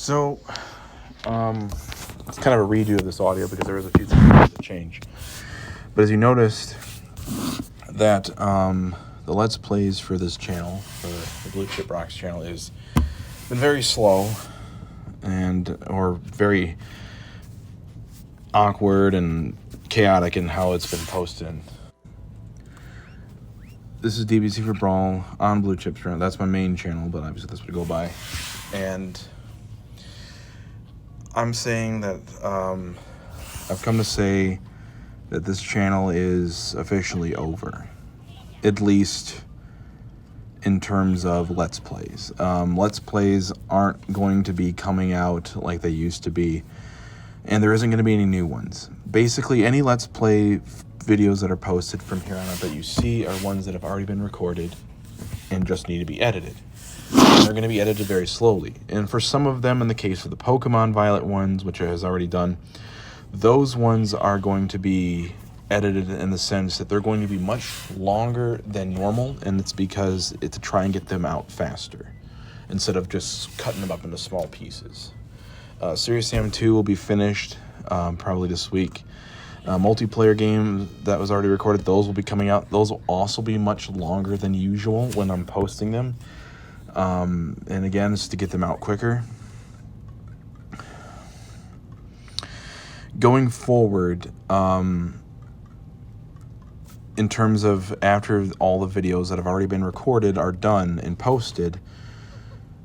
So, it's kind of a redo of this audio because there is a few things to change. But as you noticed, that the Let's Plays for this channel, for the Blue Chip Rocks channel, is been very slow or very awkward and chaotic in how it's been posted. This is DBC for Brawl on Blue Chip's channel. That's my main channel, but obviously that's what I go by. And I'm saying that I've come to say that this channel is officially over, at least in terms of Let's Plays. Let's Plays aren't going to be coming out like they used to be, and there isn't going to be any new ones. Basically, any Let's Play videos that are posted from here on out that you see are ones that have already been recorded and just need to be edited. And they're going to be edited very slowly. And for some of them, in the case of the Pokemon Violet ones, which I has already done, those ones are going to be edited in the sense that they're going to be much longer than normal, and it's because it's to try and get them out faster instead of just cutting them up into small pieces. Serious Sam 2 will be finished probably this week. Multiplayer game that was already recorded, those will be coming out. Those will also be much longer than usual when I'm posting them. And again, it's to get them out quicker. Going forward, in terms of after all the videos that have already been recorded are done and posted,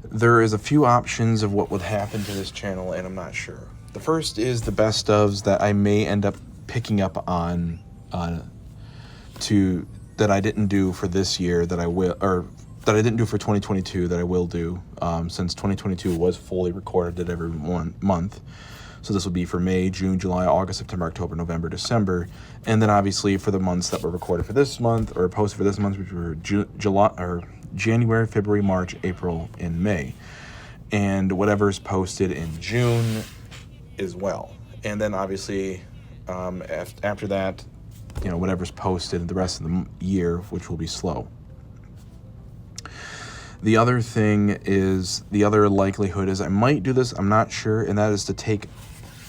there is a few options of what would happen to this channel, and I'm not sure. The first is the best ofs that I may end up picking up on that I didn't do for this year that I will, or that I didn't do for 2022 that I will do, since 2022 was fully recorded at every 1 month. So this will be for May, June, July, August, September, October, November, December, and then obviously for the months that were recorded for this month or posted for this month, which were January, February, March, April, and May, and whatever's posted in June as well. And then obviously after that, whatever's posted the rest of the year, which will be slow. The other thing is, the other likelihood is I might do this, I'm not sure, and that is to take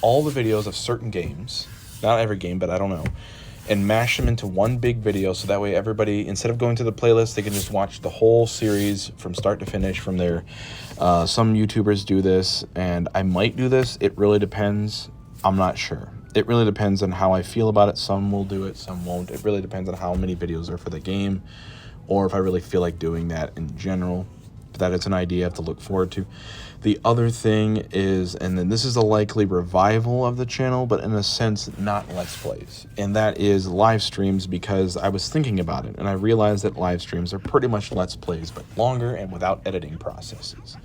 all the videos of certain games, not every game, but I don't know, and mash them into one big video, so that way everybody, instead of going to the playlist, they can just watch the whole series from start to finish from there. Some YouTubers do this, and I might do this. It really depends. I'm not sure. It really depends on how I feel about it. Some will do it, some won't. It really depends on how many videos are for the game, or if I really feel like doing that in general. But that is an idea I have to look forward to. The other thing is, and then this is a likely revival of the channel, but in a sense not Let's Plays, and that is live streams, because I was thinking about it and I realized that live streams are pretty much Let's Plays but longer and without editing processes.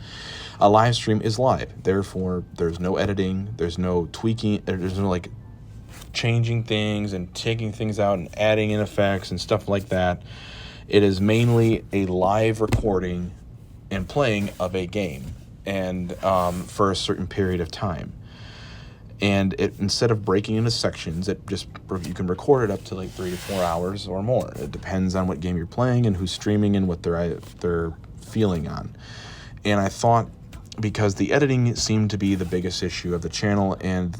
A live stream is live, therefore there's no editing, there's no tweaking, there's no like changing things and taking things out and adding in effects and stuff like that. It is mainly a live recording and playing of a game, and for a certain period of time. And instead of breaking into sections, you can record it up to like 3 to 4 hours or more. It depends on what game you're playing and who's streaming and what they're feeling on. And I thought, because the editing seemed to be the biggest issue of the channel, and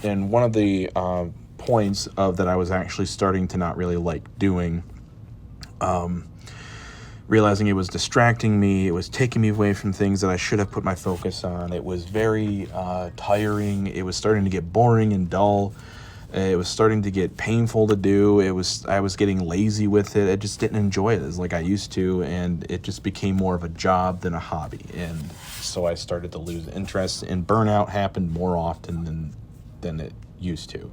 one of the points of that I was actually starting to not really like doing, realizing it was distracting me, it was taking me away from things that I should have put my focus on. It was very tiring. It was starting to get boring and dull. It was starting to get painful to do. I was getting lazy with it. I just didn't enjoy it as like I used to, and it just became more of a job than a hobby. And so I started to lose interest, and burnout happened more often than it used to.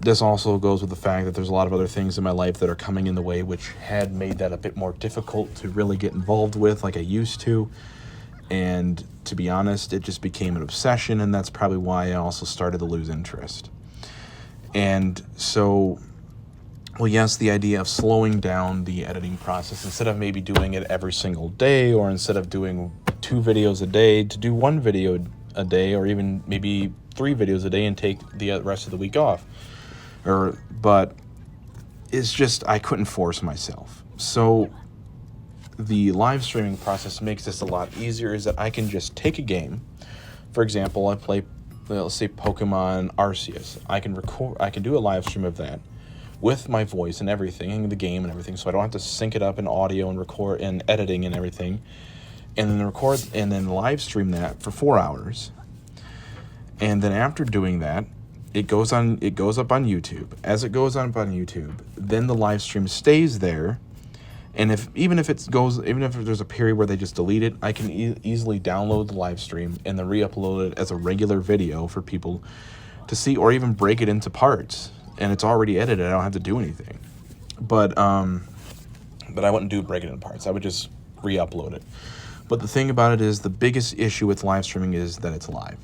This also goes with the fact that there's a lot of other things in my life that are coming in the way, which had made that a bit more difficult to really get involved with like I used to. And to be honest, it just became an obsession, and that's probably why I also started to lose interest. And so, well, yes, the idea of slowing down the editing process, instead of maybe doing it every single day, or instead of doing 2 videos a day, to do 1 video a day, or even maybe 3 videos a day and take the rest of the week off. But it's just, I couldn't force myself. So the live streaming process makes this a lot easier is that I can just take a game. For example, I play, let's say, Pokemon Arceus. I can do a live stream of that with my voice and everything, and the game and everything, so I don't have to sync it up in audio and record and editing and everything, and then record and then live stream that for 4 hours. And then after doing that, it goes up on YouTube. As it goes up on YouTube, then the live stream stays there. And even if there's a period where they just delete it, I can easily download the live stream and then re-upload it as a regular video for people to see, or even break it into parts. And it's already edited. I don't have to do anything. But I wouldn't break it into parts. I would just re-upload it. But the thing about it is, the biggest issue with live streaming is that it's live.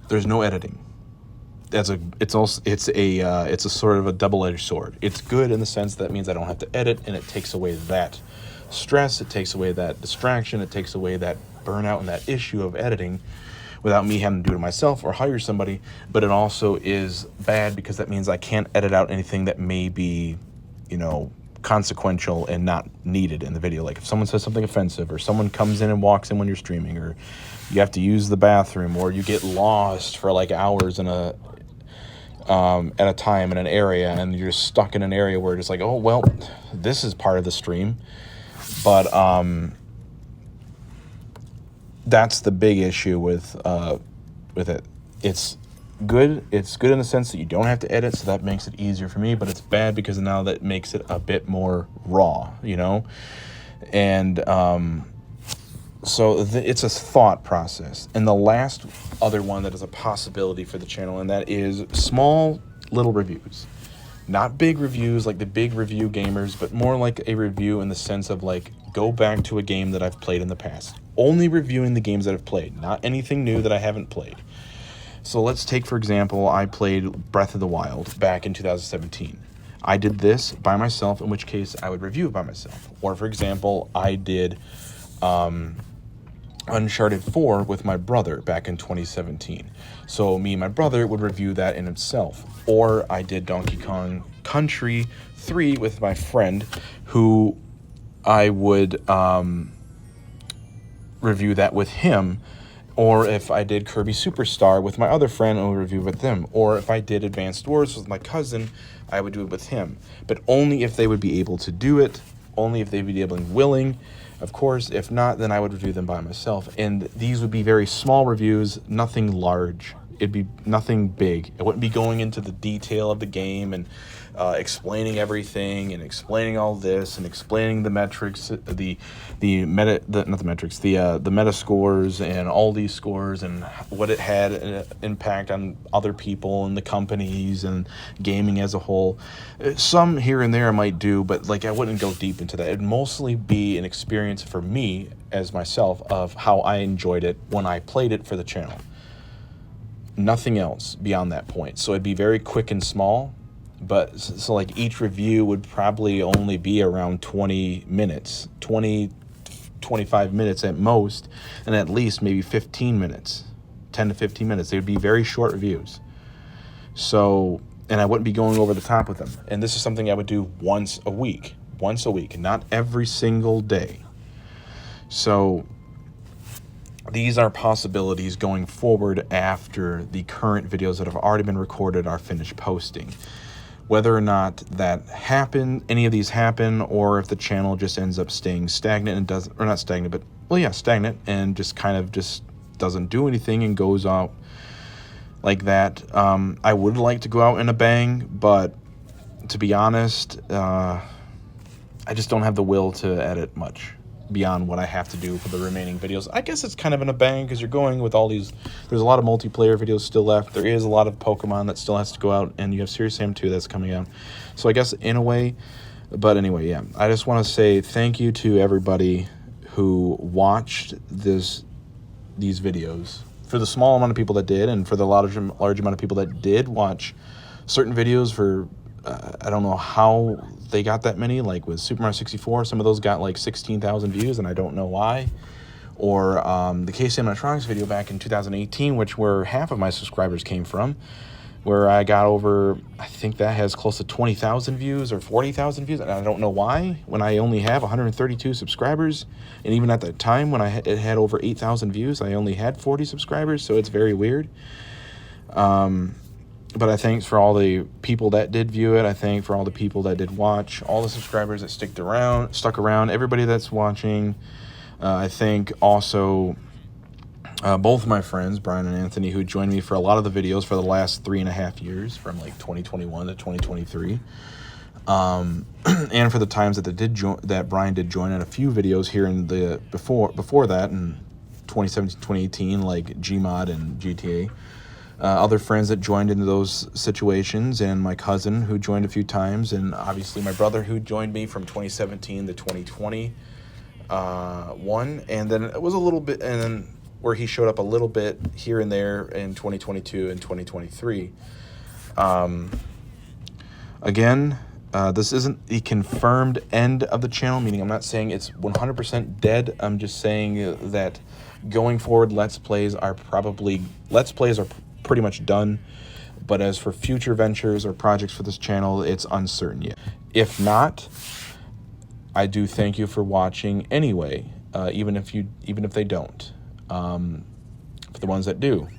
There's no editing. It's a sort of a double-edged sword. It's good in the sense that means I don't have to edit, and it takes away that stress, it takes away that distraction, it takes away that burnout and that issue of editing without me having to do it myself or hire somebody. But it also is bad because that means I can't edit out anything that may be, consequential and not needed in the video. Like if someone says something offensive, or someone comes in and walks in when you're streaming, or you have to use the bathroom, or you get lost for like hours at a time in an area, and you're just stuck in an area where it's like, oh well, this is part of the stream. But that's the big issue with it. It's good in the sense that you don't have to edit, so that makes it easier for me, but it's bad because now that makes it a bit more raw, and so it's a thought process. And the last other one that is a possibility for the channel, and that is small little reviews. Not big reviews like the big review gamers, but more like a review in the sense of like, go back to a game that I've played in the past. Only reviewing the games that I've played, not anything new that I haven't played. So let's take, for example, I played Breath of the Wild back in 2017. I did this by myself, in which case I would review it by myself. Or, for example, I did Uncharted 4 with my brother back in 2017. So me and my brother would review that in itself. Or I did Donkey Kong Country 3 with my friend, who I would review that with him. Or if I did Kirby Superstar with my other friend, I would review with them. Or if I did Advanced Wars with my cousin, I would do it with him. But only if they would be able to do it, only if they'd be able and willing. Of course, if not, then I would review them by myself. And these would be very small reviews, nothing large. It'd be nothing big. I wouldn't be going into the detail of the game and explaining everything and explaining all this and explaining the metrics, the meta scores and all these scores and what it had an impact on other people and the companies and gaming as a whole. Some here and there I might do, but like I wouldn't go deep into that. It'd mostly be an experience for me as myself of how I enjoyed it when I played it for the channel. Nothing else beyond that point. So it'd be very quick and small. But so like each review would probably only be around 20 minutes, 25 minutes at most, and at least maybe 15 minutes, 10 to 15 minutes. They would be very short reviews. So, and I wouldn't be going over the top with them. And this is something I would do once a week, not every single day. So these are possibilities going forward after the current videos that have already been recorded are finished posting. Whether or not any of these happen, or if the channel just ends up staying stagnant and stagnant and just kind of just doesn't do anything and goes out like that. I would like to go out in a bang, but to be honest, I just don't have the will to edit much beyond what I have to do for the remaining videos. I guess it's kind of in a bang because you're going with all these. There's a lot of multiplayer videos still left. There is a lot of Pokemon that still has to go out, and you have Serious Sam 2 that's coming out. So I guess in a way, but anyway, yeah. I just want to say thank you to everybody who watched these videos. For the small amount of people that did, and for the large amount of people that did watch certain videos for, I don't know how they got that many, like with Super Mario 64, some of those got like 16,000 views, and I don't know why. Or the KCM Electronics video back in 2018, which where half of my subscribers came from, where I got over, I think that has close to 20,000 views or 40,000 views, and I don't know why, when I only have 132 subscribers, and even at the time when it had over 8,000 views, I only had 40 subscribers, so it's very weird. But I thank for all the people that did view it. I thank for all the people that did watch, all the subscribers that stuck around, everybody that's watching. I thank also both my friends, Brian and Anthony, who joined me for a lot of the videos for the last 3.5 years, from like 2021 to 2023. And for the times that Brian did join in a few videos here in the before that in 2017, 2018, like Gmod and GTA. Other friends that joined into those situations, and my cousin who joined a few times, and obviously my brother who joined me from 2017 to 2020. And then it was a little bit, and then where he showed up a little bit here and there in 2022 and 2023. Again, this isn't the confirmed end of the channel, meaning I'm not saying it's 100% dead. I'm just saying that going forward, Let's Plays are pretty much done. But as for future ventures or projects for this channel, it's uncertain yet. If not, I do thank you for watching anyway, even if they don't, for the ones that do.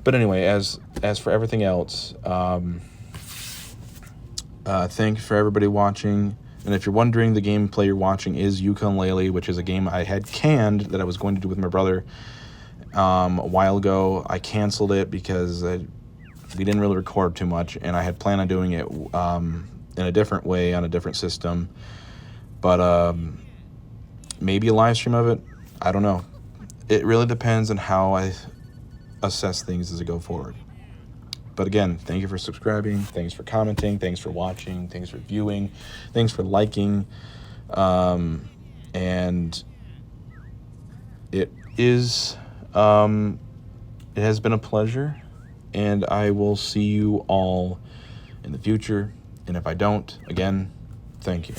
But anyway, as for everything else, thanks for everybody watching. And if you're wondering, the gameplay you're watching is Yooka-Laylee, which is a game I had canned that I was going to do with my brother a while ago. I canceled it because we didn't really record too much, and I had planned on doing it in a different way on a different system. But maybe a live stream of it. I don't know. It really depends on how I assess things as I go forward. But again, thank you for subscribing. Thanks for commenting. Thanks for watching. Thanks for viewing. Thanks for liking. And it has been a pleasure. And I will see you all in the future. And if I don't, again, thank you.